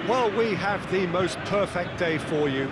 Well, we have the most perfect day for you.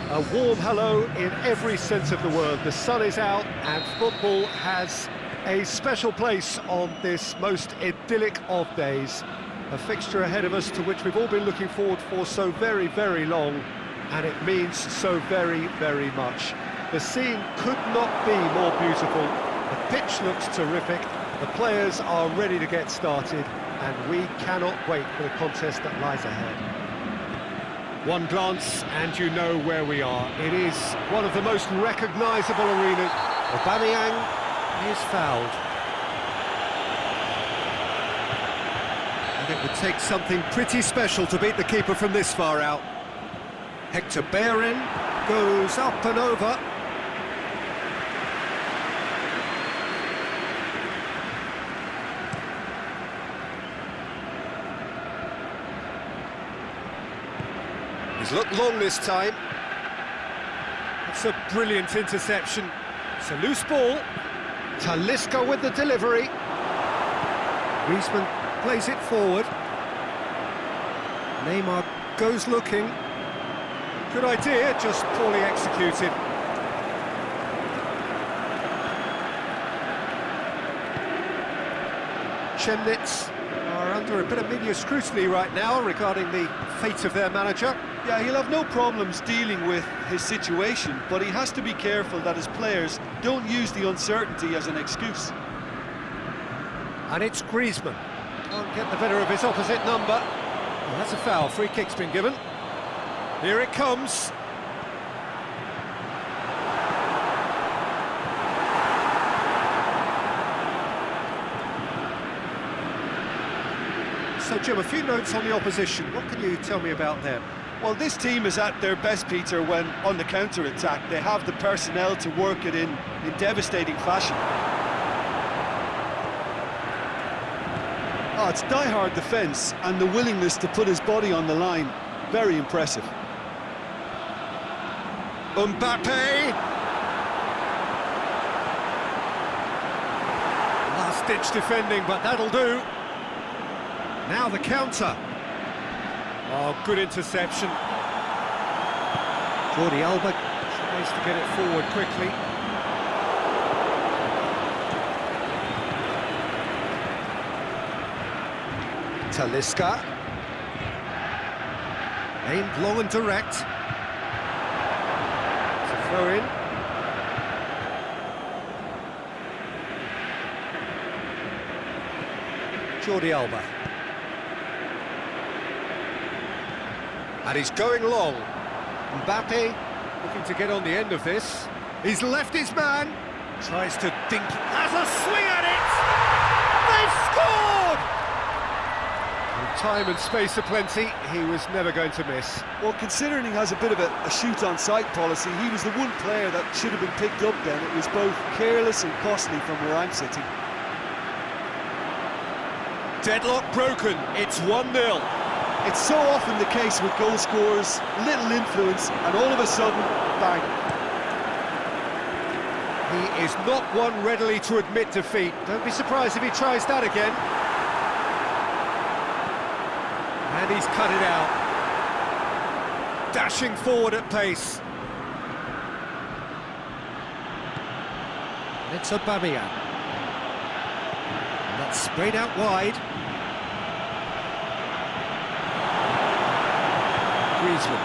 A warm hello in every sense of the word. The sun is out and football has a special place on this most idyllic of days. A fixture ahead of us to which we've all been looking forward for so very, very long, and it means so very, very much. The scene could not be more beautiful. The pitch looks terrific. The players are ready to get started, and we cannot wait for the contest that lies ahead. One glance and you know where we are. It is one of the most recognisable arenas. Aubameyang is fouled. And it would take something pretty special to beat the keeper from this far out. Hector Bellerin goes up and over. He's looked long this time. It's a brilliant interception. It's a loose ball. Talisca with the delivery. Griezmann plays it forward. Neymar goes looking. Good idea, just poorly executed. Chemnitz are under a bit of media scrutiny right now regarding the fate of their manager. Yeah, he'll have no problems dealing with his situation, but he has to be careful that his players don't use the uncertainty as an excuse. And it's Griezmann. Can't get the better of his opposite number. Well, that's a foul. Free kick's been given. Here it comes. So, Jim, a few notes on the opposition. What can you tell me about them? Well, this team is at their best, Peter, when on the counter-attack. They have the personnel to work it in devastating fashion. Oh, it's die-hard defence and the willingness to put his body on the line. Very impressive. Mbappe! Last-ditch defending, but that'll do. Now the counter. Oh, good interception. Jordi Alba tries to get it forward quickly. Talisca. Aimed long and direct. It's a throw in. Jordi Alba. And he's going long. Mbappe looking to get on the end of this. He's left his man. Tries to dink. Has a swing at it! They've scored! With time and space aplenty, he was never going to miss. Well, considering he has a bit of a shoot-on-sight policy, he was the one player that should have been picked up then. It was both careless and costly from where I'm sitting. Deadlock broken. It's 1-0. It's so often the case with goal scorers, little influence, and all of a sudden, bang. He is not one readily to admit defeat. Don't be surprised if he tries that again. And he's cut it out. Dashing forward at pace. And it's Aubameyang. And that's sprayed out wide. Griezmann.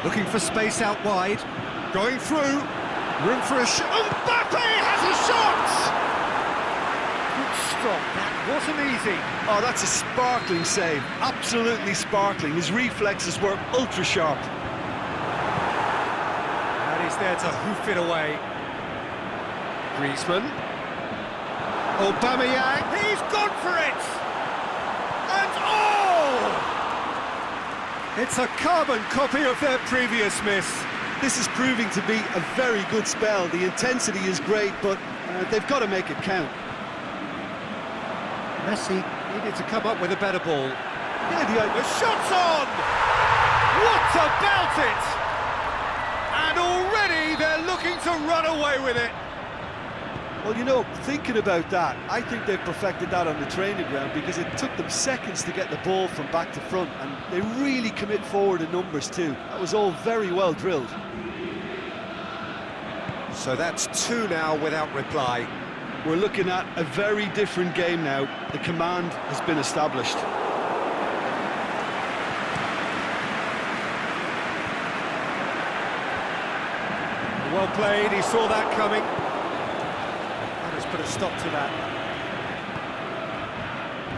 Looking for space out wide. Going through. Room for a shot. Mbappe has a shot! Good stop. That wasn't easy. Oh, that's a sparkling save. Absolutely sparkling. His reflexes were ultra-sharp. And he's there to hoof it away. Griezmann. Aubameyang. He's gone for it! And oh! It's a carbon copy of their previous miss. This is proving to be a very good spell. The intensity is great, but they've got to make it count. Messi needed to come up with a better ball. Yeah, the shot's on! What about it? And already they're looking to run away with it. Well, you know, thinking about that, I think they've perfected that on the training ground because it took them seconds to get the ball from back to front, and they really commit forward in numbers too. That was all very well drilled. So that's 2 now without reply. We're looking at a very different game now. The command has been established. Well played, he saw that coming. And has put a stop to that.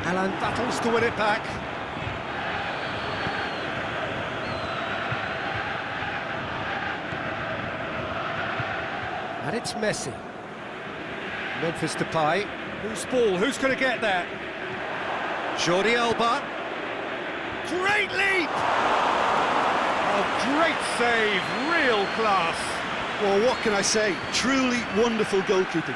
Alan battles to win it back. And it's Messi. Memphis Depay. Who's ball? Who's going to get there? Jordi Alba. Great leap! Oh, great save, real class. Well, what can I say? Truly wonderful goalkeeping.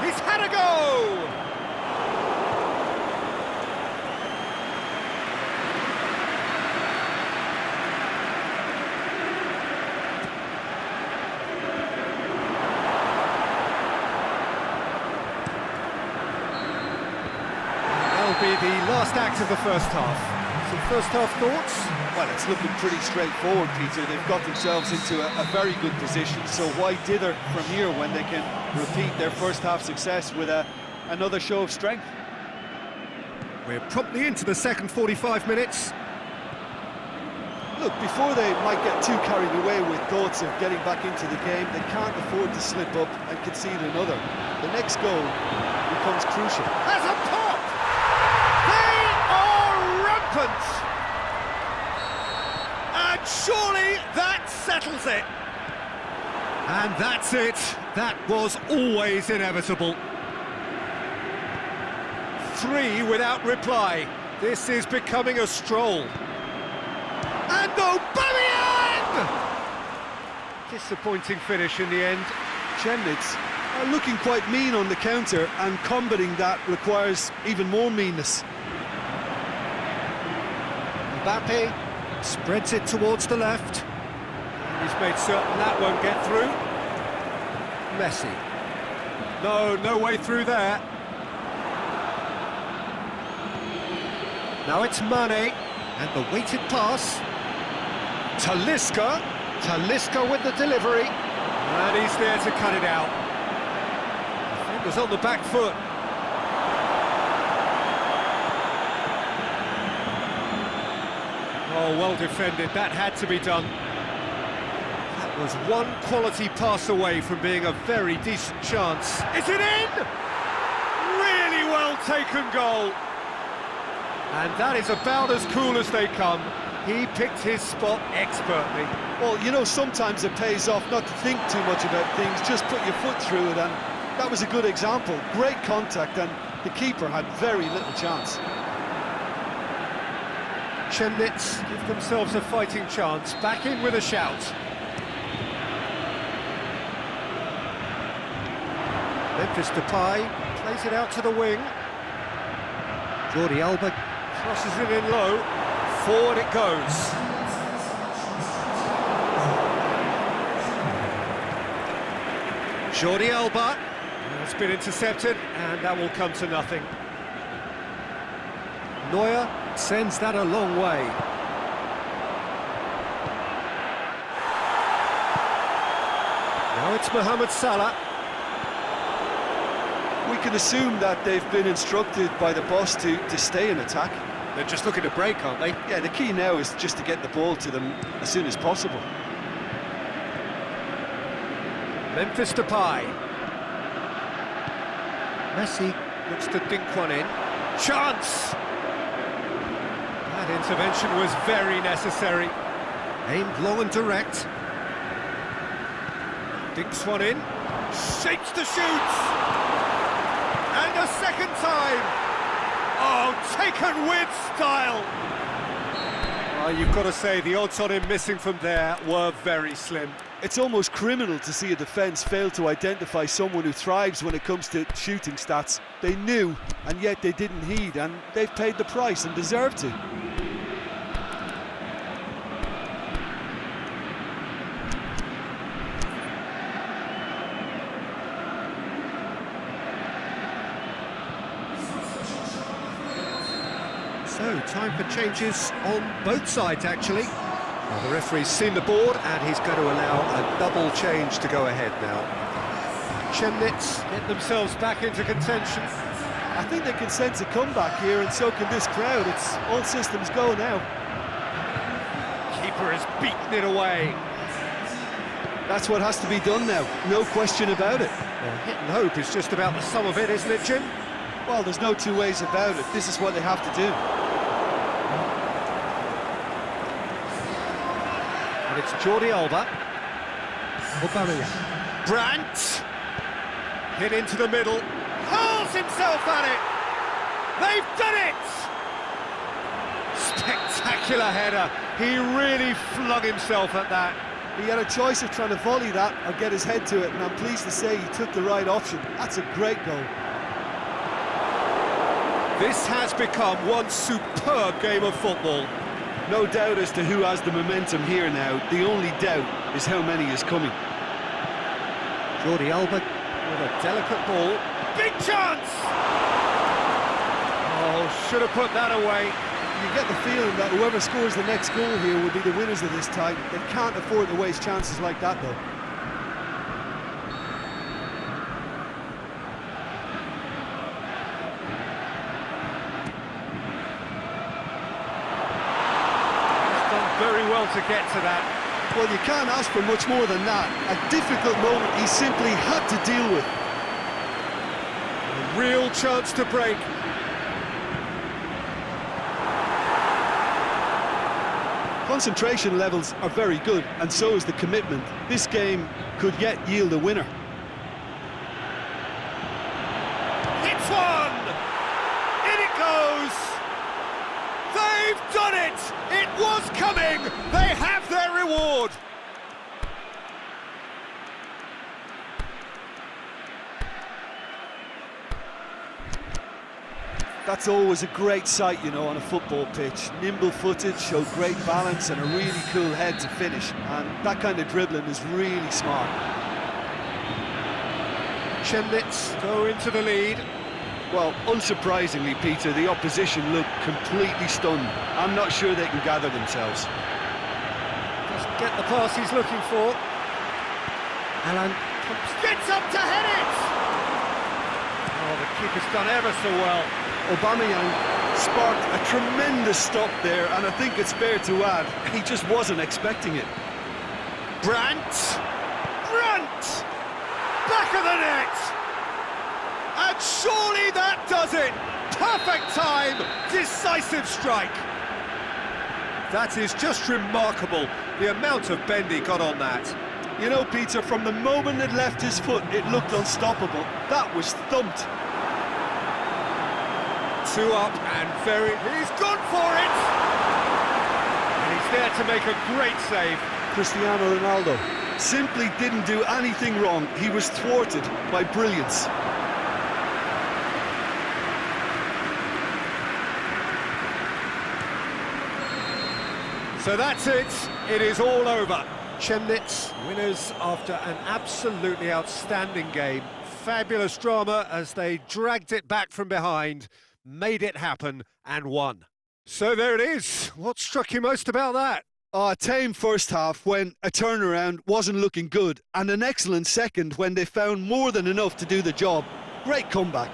He's had a go! Be the last act of the first half. Some first half thoughts? Well, it's looking pretty straightforward, Peter. They've got themselves into a very good position, so why dither from here when they can repeat their first half success with another show of strength? We're promptly into the second 45 minutes. Look, before they might get too carried away with thoughts of getting back into the game, they can't afford to slip up and concede another. The next goal becomes crucial. As a pop! And surely that settles it. And that's it. That was always inevitable. 3 without reply. This is becoming a stroll. And Aubameyang! Disappointing finish in the end. Chemnitz are looking quite mean on the counter, and combating that requires even more meanness. Mbappe spreads it towards the left. He's made certain that won't get through. Messi. No way through there. Now it's Mane, and the weighted pass. Talisca with the delivery. And he's there to cut it out. Defender's on the back foot. Oh, well defended, that had to be done. That was one quality pass away from being a very decent chance. Is it in? Really well taken goal. And that is about as cool as they come. He picked his spot expertly. Well, you know, sometimes it pays off not to think too much about things, just put your foot through it, and that was a good example. Great contact, and the keeper had very little chance. Chemnitz give themselves a fighting chance, back in with a shout. Memphis Depay plays it out to the wing. Jordi Alba crosses it in low, forward it goes. Jordi Alba, it's been intercepted, and that will come to nothing. Neuer sends that a long way. Now it's Mohamed Salah. We can assume that they've been instructed by the boss to stay in attack. They're just looking to break, aren't they? Yeah, the key now is just to get the ball to them as soon as possible. Memphis Depay. Messi looks to dink one in. Chance! That intervention was very necessary. Aimed long and direct. Dinks one in. Shapes to shoot! And a second time! Oh, taken with style! Well, you've got to say, the odds on him missing from there were very slim. It's almost criminal to see a defence fail to identify someone who thrives when it comes to shooting stats. They knew, and yet they didn't heed, and they've paid the price and deserve to. So, time for changes on both sides, actually. Well, the referee's seen the board, and he's going to allow a double change to go ahead now. Chemnitz get themselves back into contention. I think they can sense a comeback here, and so can this crowd. It's all systems go now. Keeper has beaten it away. That's what has to be done now, no question about it. Well, hit and hope is just about the sum of it, isn't it, Jim? Well, there's no two ways about it. This is what they have to do. And it's Jordi Alba. Aubameyang. Brandt. Hit into the middle. Hurls himself at it. They've done it! Spectacular header. He really flung himself at that. He had a choice of trying to volley that or get his head to it, and I'm pleased to say he took the right option. That's a great goal. This has become one superb game of football. No doubt as to who has the momentum here now. The only doubt is how many is coming. Jordi Alba with a delicate ball. Big chance! Oh, should have put that away. You get the feeling that whoever scores the next goal here will be the winners of this tie. They can't afford to waste chances like that, though. Very well to get to that. Well, you can't ask for much more than that. A difficult moment he simply had to deal with. A real chance to break. Concentration levels are very good, and so is the commitment. This game could yet yield a winner. Hits one! In it goes! They've done it! It was coming! They have their reward! That's always a great sight, you know, on a football pitch. Nimble-footed, showed great balance and a really cool head to finish. And that kind of dribbling is really smart. Chemnitz go into the lead. Well, unsurprisingly, Peter, the opposition look completely stunned. I'm not sure they can gather themselves. Doesn't get the pass he's looking for. Alan gets up to head it! Oh, the keeper's done ever so well. Aubameyang sparked a tremendous stop there, and I think it's fair to add, he just wasn't expecting it. Brandt! Back of the net! And surely that does it! Perfect time, decisive strike. That is just remarkable, the amount of bend he got on that. You know, Peter, from the moment it left his foot, it looked unstoppable. That was thumped. Two up and he's gone for it! And he's there to make a great save. Cristiano Ronaldo simply didn't do anything wrong. He was thwarted by brilliance. So that's it. It is all over. Chemnitz, winners after an absolutely outstanding game. Fabulous drama as they dragged it back from behind, made it happen and won. So there it is. What struck you most about that? A tame first half when a turnaround wasn't looking good, and an excellent second when they found more than enough to do the job. Great comeback.